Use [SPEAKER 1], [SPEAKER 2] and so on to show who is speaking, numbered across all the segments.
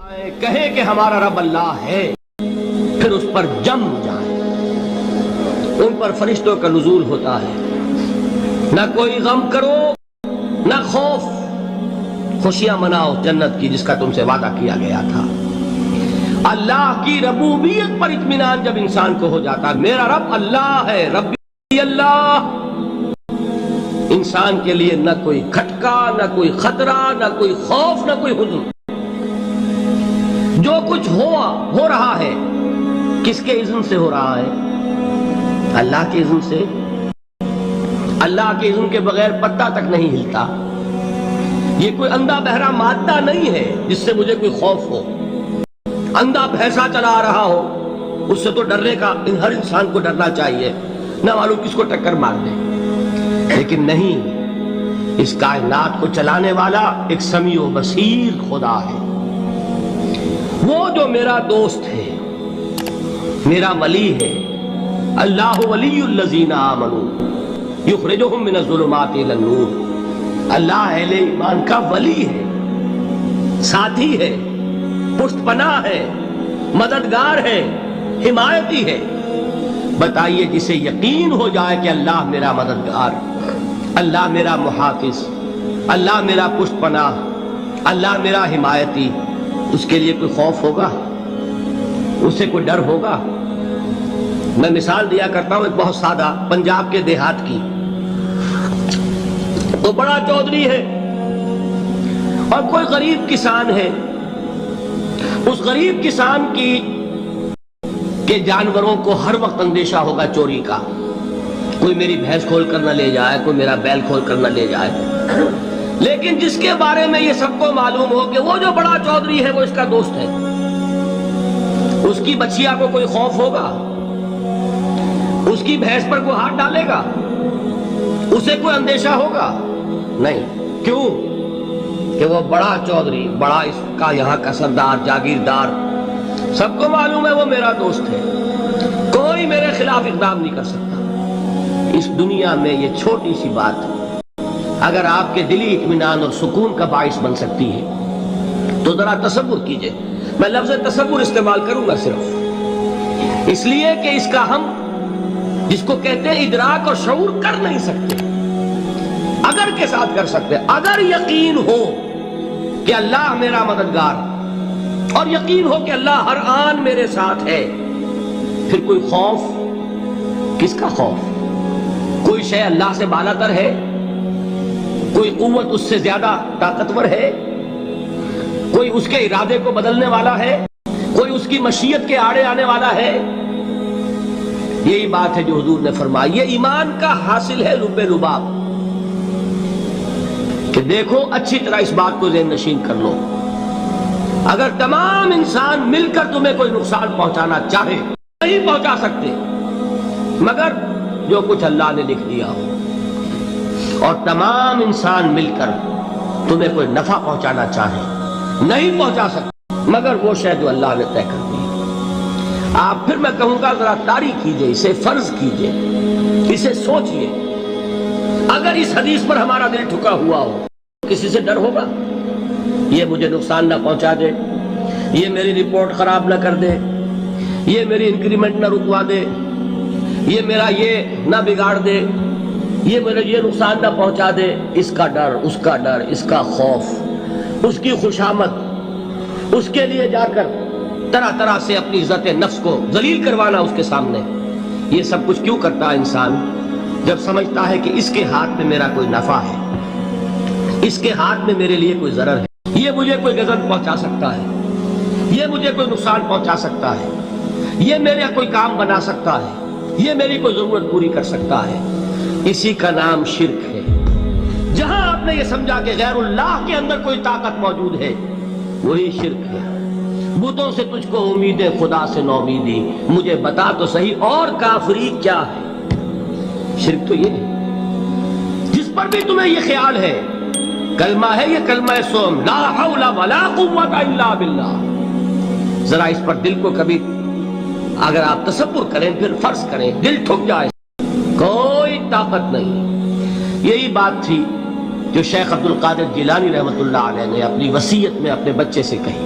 [SPEAKER 1] کہے کہ ہمارا رب اللہ ہے، پھر اس پر جم جائے، ان پر فرشتوں کا نزول ہوتا ہے، نہ کوئی غم کرو نہ خوف، خوشیاں مناؤ جنت کی جس کا تم سے وعدہ کیا گیا تھا۔ اللہ کی ربوبیت پر اطمینان جب انسان کو ہو جاتا، میرا رب اللہ ہے، ربی اللہ، انسان کے لیے نہ کوئی کھٹکا، نہ کوئی خطرہ، نہ کوئی خوف، نہ کوئی حزن۔ جو کچھ ہو رہا ہے کس کے اذن سے ہو رہا ہے؟ اللہ کے اذن سے۔ اللہ کے اذن کے بغیر پتا تک نہیں ہلتا۔ یہ کوئی اندھا بہرا مادہ نہیں ہے جس سے مجھے کوئی خوف ہو۔ اندھا بھینسا چلا آ رہا ہو اس سے تو ڈرنے کا ہر انسان کو ڈرنا چاہیے، نہ معلوم کس کو ٹکر مار دے، لیکن نہیں، اس کائنات کو چلانے والا ایک سمیع و بصیر خدا ہے۔ وہ جو میرا دوست ہے، میرا ولی ہے، اللہ ولی الذین آمنوا یخرجہم من الظلمات الی النور۔ اللہ اہل ایمان کا ولی ہے، ساتھی ہے، پشت پناہ ہے، مددگار ہے، حمایتی ہے۔ بتائیے جسے یقین ہو جائے کہ اللہ میرا مددگار، اللہ میرا محافظ، اللہ میرا پشت پناہ، اللہ میرا حمایتی، اس کے لیے کوئی خوف ہوگا؟ اس سے کوئی ڈر ہوگا؟ میں مثال دیا کرتا ہوں ایک بہت سادہ، پنجاب کے دیہات کی۔ تو بڑا چودھری ہے اور کوئی غریب کسان ہے۔ اس غریب کسان کے جانوروں کو ہر وقت اندیشہ ہوگا چوری کا، کوئی میری بھینس کھول کر نہ لے جائے، کوئی میرا بیل کھول کر نہ لے جائے۔ لیکن جس کے بارے میں یہ سب کو معلوم ہو کہ وہ جو بڑا چودھری ہے وہ اس کا دوست ہے، اس کی بچیا کو کوئی خوف ہوگا؟ اس کی بھینس پر کوئی ہاتھ ڈالے گا؟ اسے کوئی اندیشہ ہوگا؟ نہیں۔ کیوں؟ کہ وہ بڑا چودھری، بڑا اس کا یہاں کا سردار، جاگیردار، سب کو معلوم ہے وہ میرا دوست ہے، کوئی میرے خلاف اقدام نہیں کر سکتا۔ اس دنیا میں یہ چھوٹی سی بات اگر آپ کے دلی اطمینان اور سکون کا باعث بن سکتی ہے تو ذرا تصور کیجئے۔ میں لفظ تصور استعمال کروں گا صرف اس لیے کہ اس کا ہم جس کو کہتے ہیں ادراک اور شعور کر نہیں سکتے، اگر کے ساتھ کر سکتے۔ اگر یقین ہو کہ اللہ میرا مددگار اور یقین ہو کہ اللہ ہر آن میرے ساتھ ہے، پھر کوئی خوف، کس کا خوف؟ کوئی شے اللہ سے بالاتر ہے؟ کوئی قوت اس سے زیادہ طاقتور ہے؟ کوئی اس کے ارادے کو بدلنے والا ہے؟ کوئی اس کی مشیت کے آڑے آنے والا ہے؟ یہی بات ہے جو حضور نے فرمائی، یہ ایمان کا حاصل ہے لب لباب، کہ دیکھو اچھی طرح اس بات کو ذہن نشین کر لو، اگر تمام انسان مل کر تمہیں کوئی نقصان پہنچانا چاہے نہیں پہنچا سکتے، مگر جو کچھ اللہ نے لکھ دیا ہو، اور تمام انسان مل کر تمہیں کوئی نفع پہنچانا چاہے نہیں پہنچا سکتے، مگر وہ شے جو اللہ نے طے کر دی۔ آپ پھر میں کہوں گا ذرا تاریخ کیجئے، اسے فرض کیجئے، اسے سوچئے۔ اگر اس حدیث پر ہمارا دل ٹھکا ہوا ہو، کسی سے ڈر ہوگا؟ یہ مجھے نقصان نہ پہنچا دے، یہ میری رپورٹ خراب نہ کر دے، یہ میری انکریمنٹ نہ رکوا دے، یہ میرا یہ نہ بگاڑ دے، یہ میرے یہ نقصان نہ پہنچا دے۔ اس کا ڈر، اس کا ڈر، اس کا خوف، اس کی خوشامد، اس کے لیے جا کر طرح طرح سے اپنی عزت نفس کو ذلیل کروانا اس کے سامنے، یہ سب کچھ کیوں کرتا ہے انسان؟ جب سمجھتا ہے کہ اس کے ہاتھ میں میرا کوئی نفع ہے، اس کے ہاتھ میں میرے لیے کوئی ضرر ہے، یہ مجھے کوئی غضب پہنچا سکتا ہے، یہ مجھے کوئی نقصان پہنچا سکتا ہے، یہ میرا کوئی کام بنا سکتا ہے، یہ میری کوئی ضرورت پوری کر سکتا ہے، اسی کا نام شرک ہے۔ جہاں آپ نے یہ سمجھا کہ غیر اللہ کے اندر کوئی طاقت موجود ہے، وہی شرک ہے۔ بتوں سے تجھ کو امید خدا سے نومیدی، مجھے بتا تو صحیح اور کافری کیا ہے؟ شرک تو یہ ہے جس پر بھی تمہیں یہ خیال ہے، کلمہ ہے یہ کلمہ سوم، لا حول ولا قوت الا باللہ، ذرا اس پر دل کو کبھی اگر آپ تصور کریں، پھر فرض کریں دل ٹھک جائے، کوئی طاقت نہیں۔ یہی بات تھی جو شیخ عبد القادر جیلانی رحمۃ اللہ علیہ نے اپنی وصیت میں اپنے بچے سے کہی،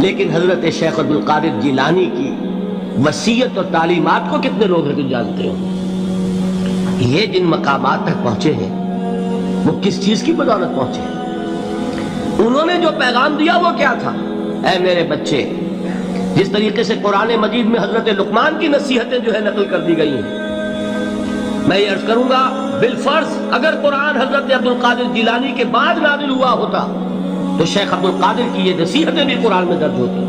[SPEAKER 1] لیکن حضرت شیخ عبد القادر جیلانی کی وصیت اور تعلیمات کو کتنے لوگ ہیں جانتے ہو؟ یہ جن مقامات تک پہنچے ہیں وہ کس چیز کی بدولت پہنچے ہیں؟ انہوں نے جو پیغام دیا وہ کیا تھا؟ اے میرے بچے، جس طریقے سے قرآن مجید میں حضرت لقمان کی نصیحتیں جو ہے نقل کر دی گئی ہیں، میں یہ عرض کروں گا بالفرض اگر قرآن حضرت عبد القادر جیلانی کے بعد نازل ہوا ہوتا تو شیخ عبد القادر کی یہ نصیحتیں بھی قرآن میں درج ہوتی۔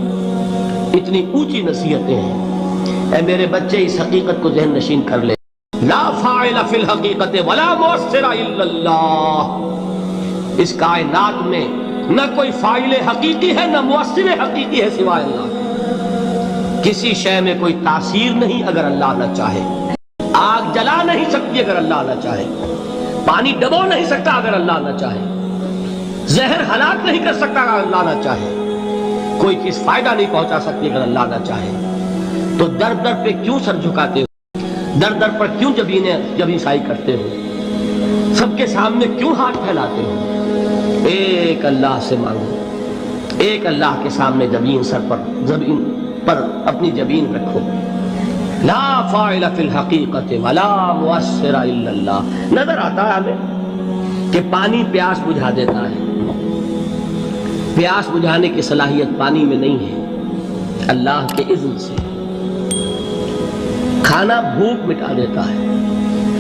[SPEAKER 1] اتنی اونچی نصیحتیں ہیں۔ اے میرے بچے، اس حقیقت کو ذہن نشین کر لے، لا فاعل فی الحقیقت ولا مؤثر الا اللہ۔ اس کائنات میں نہ کوئی فاعل حقیقی ہے نہ مؤثر حقیقی ہے سوائے اللہ۔ کسی شے میں کوئی تاثیر نہیں اگر اللہ نہ چاہے۔ آگ جلا نہیں سکتی اگر اللہ نہ چاہے، پانی ڈبو نہیں سکتا اگر اللہ نہ چاہے، زہر ہلاک نہیں کر سکتا اگر اللہ نہ چاہے، کوئی چیز فائدہ نہیں پہنچا سکتی اگر اللہ نہ چاہے۔ تو در در پہ کیوں سر جھکاتے ہو؟ در در پر کیوں جبیں سائی کرتے ہو؟ سب کے سامنے کیوں ہاتھ پھیلاتے ہو؟ ایک اللہ سے مانگو، ایک اللہ کے سامنے زمین پر اپنی جبین رکھو۔ لا فاعل فی الحقیقت ولا مؤثر الا اللہ۔ نظر آتا ہے ہمیں کہ پانی پیاس بجھا دیتا ہے، پیاس بجھانے کی صلاحیت پانی میں نہیں ہے، اللہ کے اذن سے۔ کھانا بھوک مٹا دیتا ہے،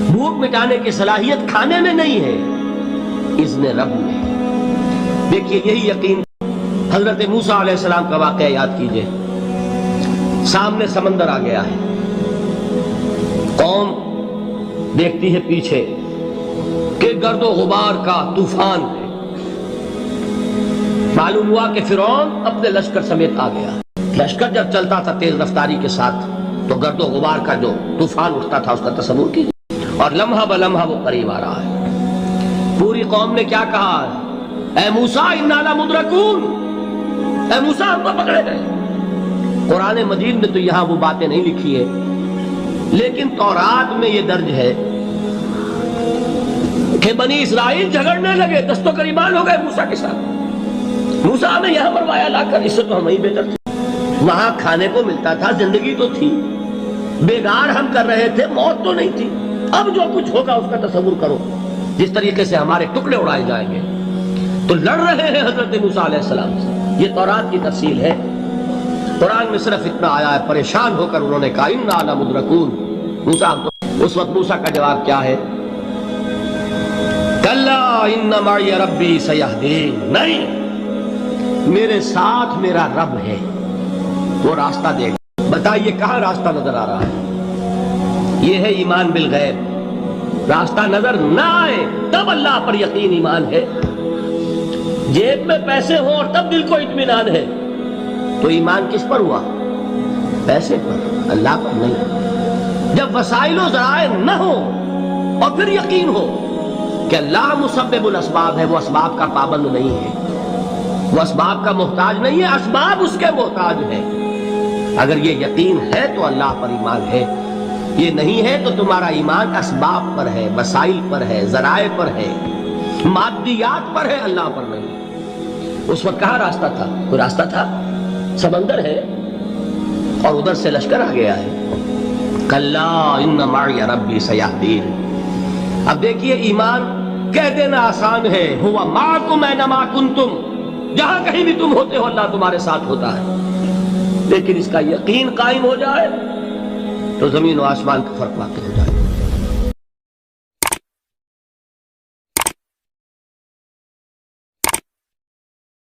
[SPEAKER 1] بھوک مٹانے کی صلاحیت کھانے میں نہیں ہے، اذن رب میں۔ دیکھیے یہی یقین حضرت موسیٰ علیہ السلام کا واقعہ یاد کیجئے۔ سامنے سمندر آ گیا ہے، قوم دیکھتی ہے پیچھے کہ گرد و غبار کا طوفان ہے۔ معلوم ہوا کہ فرعون اپنے لشکر سمیت آ گیا۔ لشکر جب چلتا تھا تیز رفتاری کے ساتھ تو گرد و غبار کا جو طوفان اٹھتا تھا اس کا تصور کیجیے، اور لمحہ بلمحہ وہ قریب آ رہا ہے۔ پوری قوم نے کیا کہا؟ اے موسیٰ انا لمدرکون، اے موسیٰ ہم کو پکڑے گئے۔ قرآن مجید میں تو یہاں وہ باتیں نہیں لکھی ہے، لیکن تورات میں یہ درج ہے کہ بنی اسرائیل جھگڑنے لگے، دست و گریبان ہو گئے موسیٰ کے ساتھ۔ موسیٰ نے یہاں مروایا لا کر، اس سے تو ہم ہی بہتر تھے۔ وہاں کھانے کو ملتا تھا، زندگی تو تھی، بیگار ہم کر رہے تھے، موت تو نہیں تھی۔ اب جو کچھ ہوگا اس کا تصور کرو، جس طریقے سے ہمارے ٹکڑے اڑائے جائیں گے۔ تو لڑ رہے ہیں حضرت موسیٰ علیہ السلام سے، یہ تورات کی تفصیل ہے۔ قرآن میں صرف اتنا آیا ہے، پریشان ہو کر انہوں نے کہا انا لمدرکون۔ موسیٰ، اس وقت موسیٰ کا جواب کیا ہے؟ کلا ان معی ربی سیہدین، نہیں، میرے ساتھ میرا رب ہے، وہ راستہ دے گا۔ بتائیے کہاں راستہ نظر آ رہا ہے؟ یہ ہے ایمان بالغیب۔ راستہ نظر نہ آئے تب اللہ پر یقین ایمان ہے۔ جیب میں پیسے ہوں اور تب دل کو اطمینان ہے تو ایمان کس پر ہوا؟ پیسے پر، اللہ پر نہیں۔ جب وسائل و ذرائع نہ ہو اور پھر یقین ہو کہ اللہ مسبب الاسباب ہے، وہ اسباب کا پابند نہیں ہے، وہ اسباب کا محتاج نہیں ہے، اسباب اس کے محتاج ہے۔ اگر یہ یقین ہے تو اللہ پر ایمان ہے، یہ نہیں ہے تو تمہارا ایمان اسباب پر ہے، وسائل پر ہے، ذرائع پر ہے، مادیات پر ہے، اللہ پر نہیں۔ اس وقت کہاں راستہ تھا؟ کوئی راستہ تھا؟ سمندر ہے اور ادھر سے لشکر آ گیا ہے۔ کلا ان معی ربی سیہدین۔ اب دیکھیے ایمان کہہ دینا آسان ہے، ہوا معکم اینما کنتم، جہاں کہیں بھی تم ہوتے ہو اللہ تمہارے ساتھ ہوتا ہے، لیکن اس کا یقین قائم ہو جائے تو زمین و آسمان کا فرق واقع ہو جائے۔